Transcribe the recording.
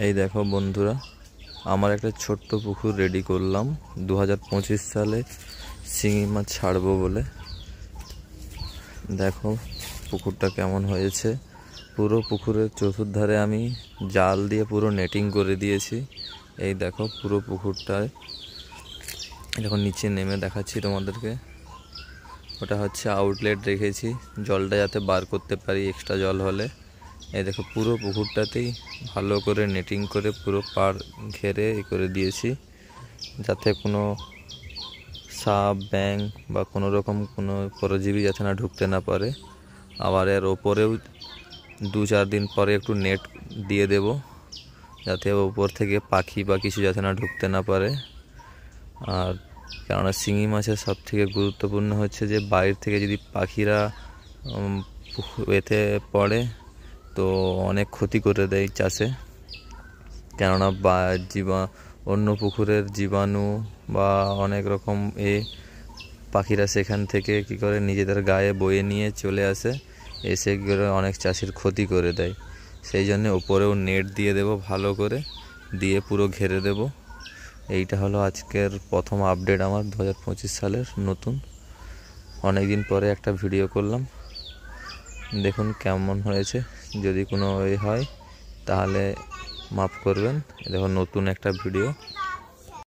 এই দেখো বন্ধুরা, আমার একটা ছোট্ট পুকুর রেডি করলাম 2025 সালে শিঙি মাছ ছাড়বো বলে। দেখো পুকুরটা কেমন হয়েছে। পুরো পুকুরের চতুর্ধারে আমি জাল দিয়ে পুরো নেটিং করে দিয়েছি। এই দেখো পুরো পুকুরটায় যখন নিচে নেমে দেখাচ্ছি তোমাদেরকে, ওটা হচ্ছে আউটলেট রেখেছি, জলটা যাতে বার করতে পারি এক্সট্রা জল হলে। এই দেখো পুরো পুকুরটাতেই ভালো করে নেটিং করে পুরো পাড় ঘেরে করে দিয়েছি, যাতে কোনো সাপ ব্যাঙ বা কোনো রকম কোনো পরজীবী যাতে না ঢুকতে না পারে। আবার এর ওপরেও 2-4 দিন পরে একটু নেট দিয়ে দেব, যাতে ওপর থেকে পাখি বা কিছু যাতে না ঢুকতে না পারে। আর কেননা শিঙি মাছের সবথেকে গুরুত্বপূর্ণ হচ্ছে যে বাইরে থেকে যদি পাখিরা এতে পড়ে তো অনেক ক্ষতি করে দেয় চাষে। কেননা অন্য পুকুরের জীবাণু বা অনেক রকম পাখিরা সেখান থেকে কী করে নিজেদের গায়ে বয়ে নিয়ে চলে আসে, এসে করে অনেক চাষির ক্ষতি করে দেয়। সেই জন্য ওপরেও নেট দিয়ে দেব, ভালো করে দিয়ে পুরো ঘেরে দেব। এইটা হলো আজকের প্রথম আপডেট আমার 2025 সালের নতুন। অনেক দিন পরে একটা ভিডিও করলাম, দেখুন কেমন হয়েছে। যদি কোনো হয় তাহলে মাফ করবেন। দেখুন নতুন একটা ভিডিও।